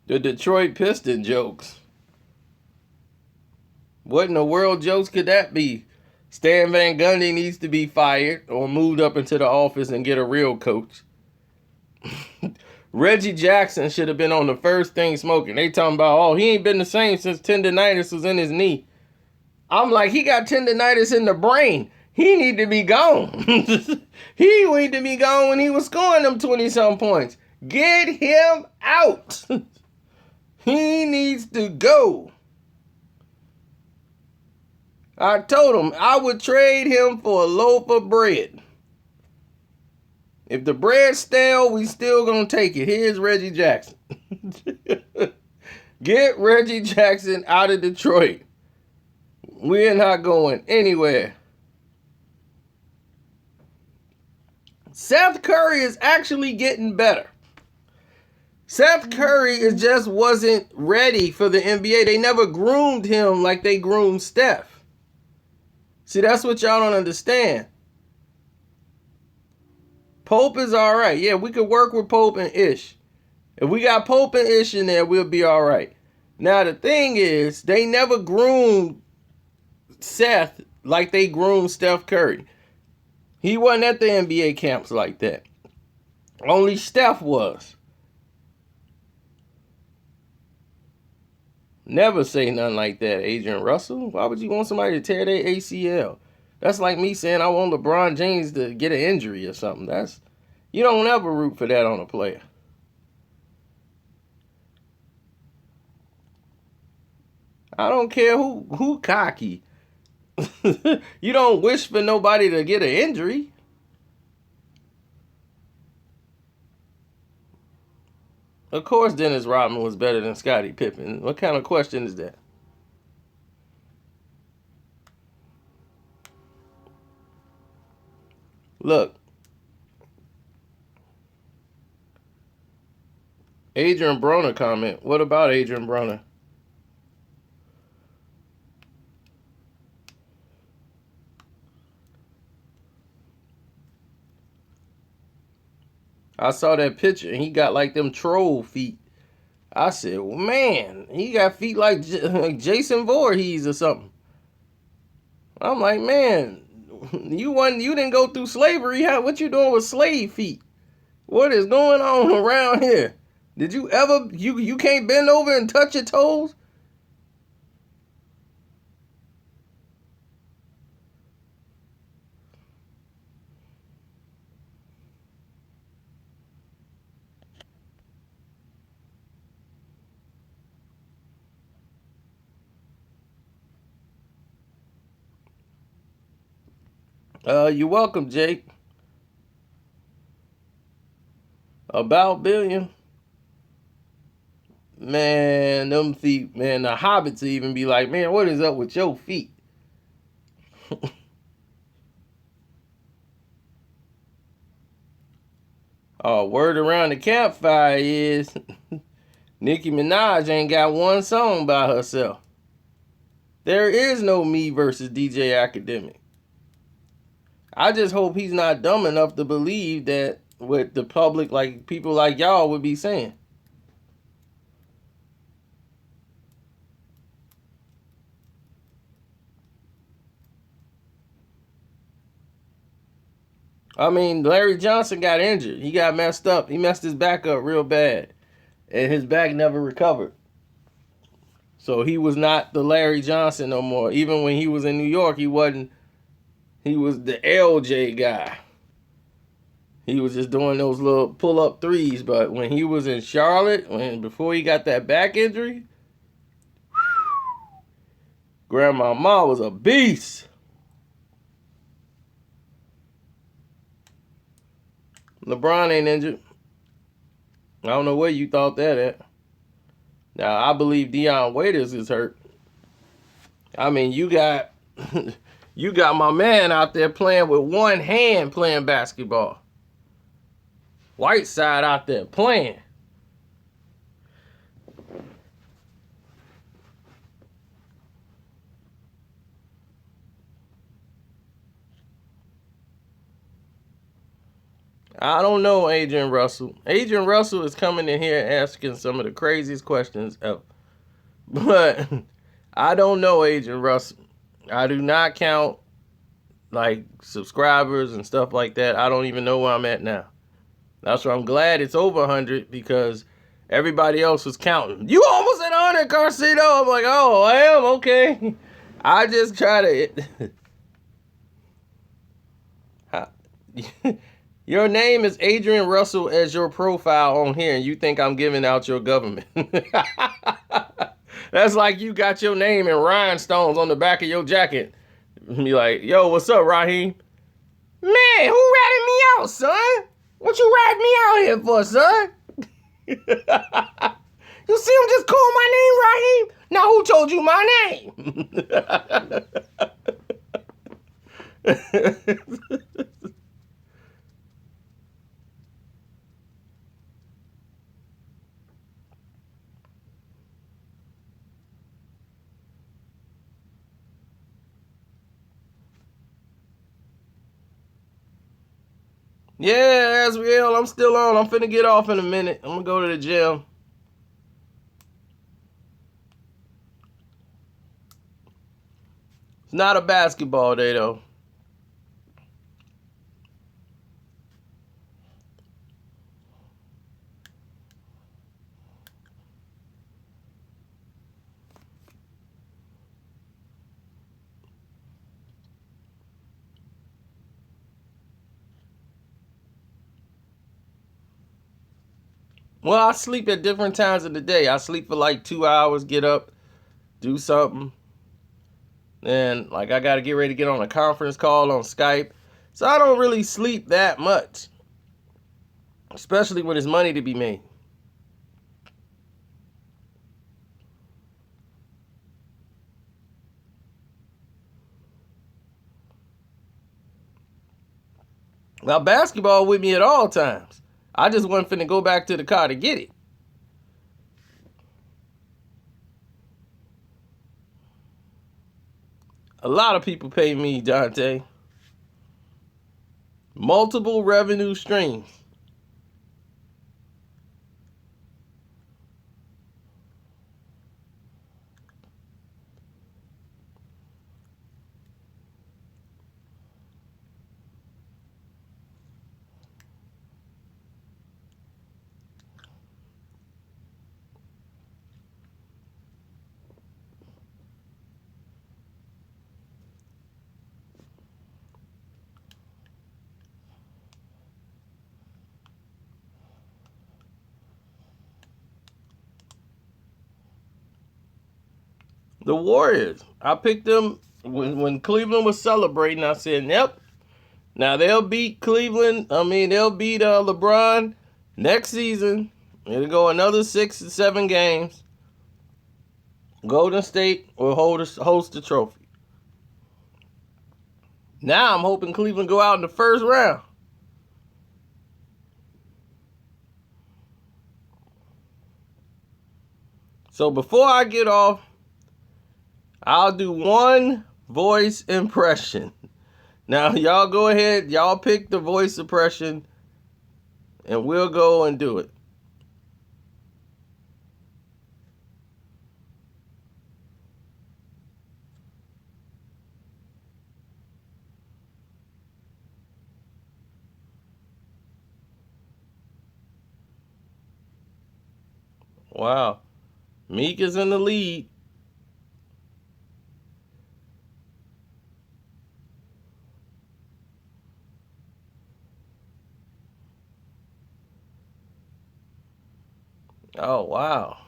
The Detroit Piston jokes. What in the world jokes could that be? Stan Van Gundy needs to be fired or moved up into the office and get a real coach. Reggie Jackson should have been on the first thing smoking. They talking about, oh, he ain't been the same since tendonitis was in his knee. I'm like, he got tendonitis in the brain. He need to be gone. He need to be gone when he was scoring them 20-some points. Get him out. He needs to go. I told him I would trade him for a loaf of bread. If the bread's stale, we still gonna take it. Here's Reggie Jackson. Get Reggie Jackson out of Detroit. We're not going anywhere. Seth Curry is actually getting better. Seth Curry just wasn't ready for the NBA. They never groomed him like they groomed Steph. See, that's what y'all don't understand. Pope is all right. Yeah, we could work with Pope and Ish. If we got Pope and Ish in there, we'll be all right. Now, the thing is, they never groomed Seth like they groomed Steph Curry. He wasn't at the NBA camps like that. Only Steph was. Never say nothing like that, Adrian Russell. Why would you want somebody to tear their ACL? That's like me saying I want LeBron James to get an injury or something. You don't ever root for that on a player. I don't care who cocky. You don't wish for nobody to get an injury. Of course Dennis Rodman was better than Scottie Pippen. What kind of question is that? Look. Adrian Broner comment. What about Adrian Broner? I saw that picture and he got like them troll feet. I said, well, man, he got feet like Jason Voorhees or something. I'm like, man, you didn't go through slavery. What you doing with slave feet? What is going on around here? Did you ever, you can't bend over and touch your toes? You're welcome, Jake. About billion. Man, them feet, man, the hobbits even be like, man, what is up with your feet? Oh, word around the campfire is Nicki Minaj ain't got one song by herself. There is no me versus DJ Academic. I just hope he's not dumb enough to believe that what the public, like people like y'all, would be saying. I mean, Larry Johnson got injured. He got messed up. He messed his back up real bad. And his back never recovered. So he was not the Larry Johnson no more. Even when he was in New York, he wasn't. He was the LJ guy. He was just doing those little pull-up threes. But when he was in Charlotte, before he got that back injury, Grandmama was a beast. LeBron ain't injured. I don't know where you thought that at. Now, I believe Deion Waiters is hurt. I mean, you got you got my man out there playing with one hand playing basketball. Whiteside out there playing. I don't know Adrian Russell. Adrian Russell is coming in here asking some of the craziest questions ever. But I don't know Adrian Russell. I do not count like subscribers and stuff like that. I don't even know where I'm at now. That's why I'm glad it's over 100 because everybody else was counting. You almost at 100, Carcito. I'm like, oh, I am? Okay. I just try to... Your name is Adrian Russell as your profile on here, and you think I'm giving out your government. That's like you got your name in rhinestones on the back of your jacket. Be like, yo, what's up, Raheem? Man, who ratted me out, son? What you ratted me out here for, son? You see him just call my name, Raheem? Now who told you my name? Yeah, Asriel, I'm still on. I'm finna get off in a minute. I'm gonna go to the gym. It's not a basketball day, though. Well, I sleep at different times of the day. I sleep for like 2 hours, get up, do something. Then, like, I got to get ready to get on a conference call on Skype. So I don't really sleep that much, especially when there's money to be made. Now, basketball with me at all times. I just wasn't finna go back to the car to get it. A lot of people pay me, Dante. Multiple revenue streams. The Warriors. I picked them when Cleveland was celebrating. I said, yep. Now they'll beat Cleveland. They'll beat LeBron next season. It'll go another 6 to 7 games. Golden State will host the trophy. Now I'm hoping Cleveland go out in the first round. So before I get off, I'll do one voice impression. Now, y'all go ahead. Y'all pick the voice impression, and we'll go and do it. Wow. Meek is in the lead. Oh, wow.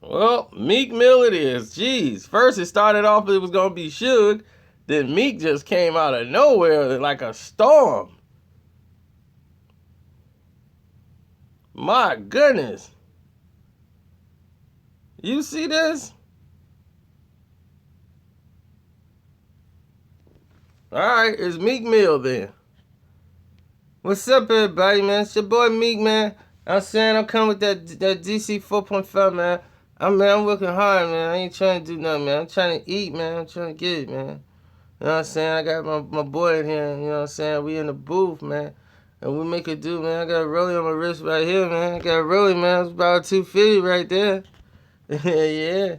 Well, Meek Mill it is. Jeez. First it started off it was going to be Suge. Then Meek just came out of nowhere like a storm. My goodness. You see this? Alright, it's Meek Mill then. What's up, everybody, man? It's your boy Meek, man. I'm saying I'm coming with that DC 4.5, man. I'm working hard, man. I ain't trying to do nothing, man. I'm trying to eat, man. I'm trying to get it, man. You know what I'm saying? I got my boy in here, you know what I'm saying? We in the booth, man. And we make it do, man. I got a rollie on my wrist right here, man. I got a rollie, man. It's about 250 right there. Yeah. You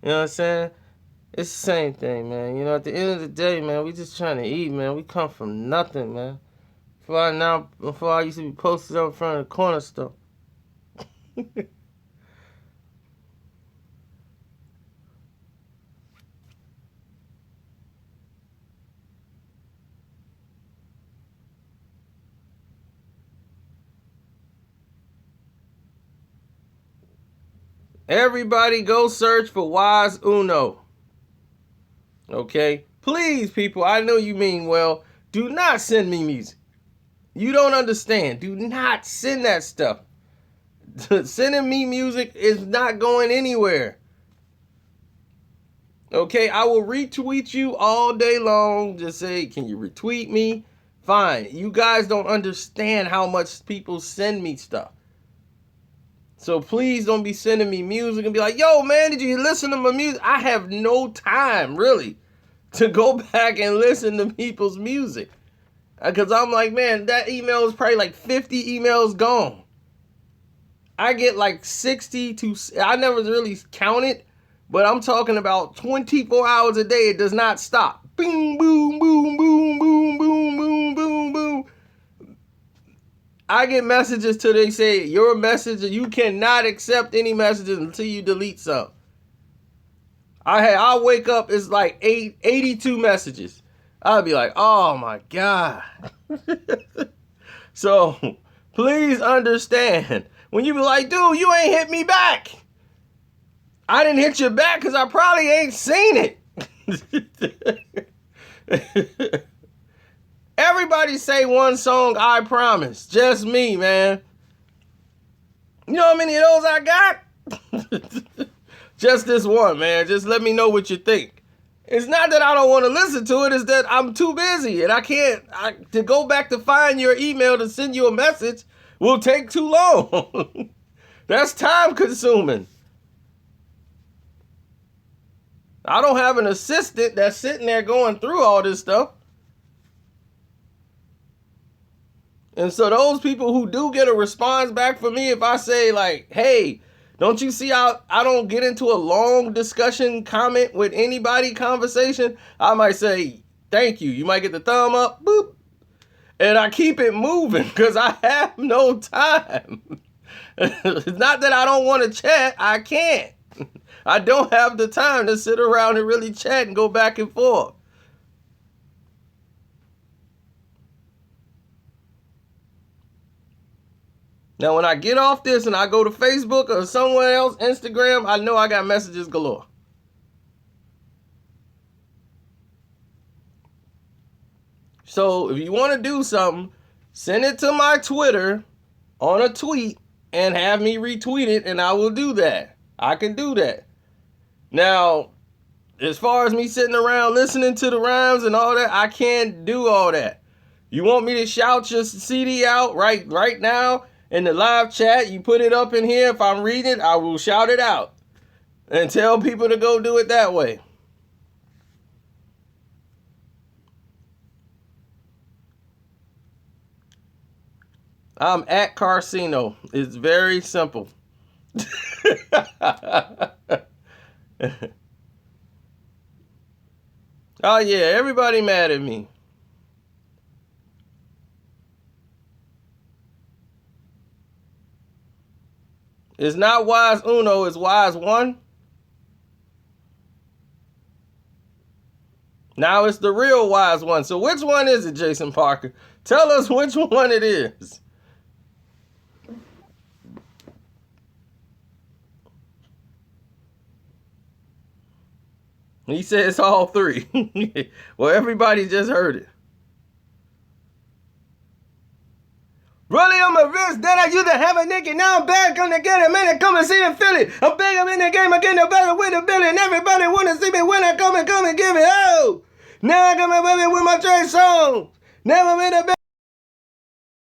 know what I'm saying? It's the same thing, man. You know, at the end of the day, man, we just trying to eat, man. We come from nothing, man. Before I used to be posted up in front of the corner store. Everybody go search for Wise Uno. Okay? Please, people, I know you mean well. Do not send me music. You don't understand. Do not send that stuff. Sending me music is not going anywhere. Okay, I will retweet you all day long. Just say, can you retweet me? Fine. You guys don't understand how much people send me stuff. So please don't be sending me music and be like, yo, man, did you listen to my music? I have no time, really, to go back and listen to people's music. Because I'm like, man, that email is probably like 50 emails gone. I get like 60 to, I never really counted, but I'm talking about 24 hours a day. It does not stop. Boom, boom, boom, boom, boom, boom, boom, boom, boom. I get messages till they say, your message, you cannot accept any messages until you delete some. I'll wake up, it's like 82 messages. I'll be like, oh my God. So, please understand. When you be like, dude, you ain't hit me back. I didn't hit you back because I probably ain't seen it. Everybody say one song, I promise. Just me, man. You know how many of those I got? Just this one, man. Just let me know what you think. It's not that I don't want to listen to it. It's that I'm too busy and I can't. To go back to find your email to send you a message will take too long. That's time consuming. I don't have an assistant that's sitting there going through all this stuff. And so those people who do get a response back from me, if I say like, hey, don't you see how I don't get into a long discussion comment with anybody conversation? I might say, thank you. You might get the thumb up, boop. And I keep it moving because I have no time. It's not that I don't want to chat. I can't. I don't have the time to sit around and really chat and go back and forth. Now, when I get off this and I go to Facebook or somewhere else, Instagram, I know I got messages galore. So if you want to do something, send it to my Twitter on a tweet and have me retweet it, and I will do that. I can do that. Now, as far as me sitting around listening to the rhymes and all that, I can't do all that. You want me to shout your CD out right now in the live chat? You put it up in here. If I'm reading it, I will shout it out and tell people to go do it that way. I'm at Carcino. It's very simple. Oh yeah, everybody mad at me. It's not wise uno, it's wise one. Now it's the real wise one. So which one is it, Jason Parker? Tell us which one it is. He says all three. Well, everybody just heard it. Rolling on my wrist that I used to have a nigga. Now I'm back on the get it, man. Come and see and feel it. I'm big up in the game. I'm getting a better with the Billy. And everybody want to see me when I come and give it. Oh, now I got my baby with my Trey songs. Never been a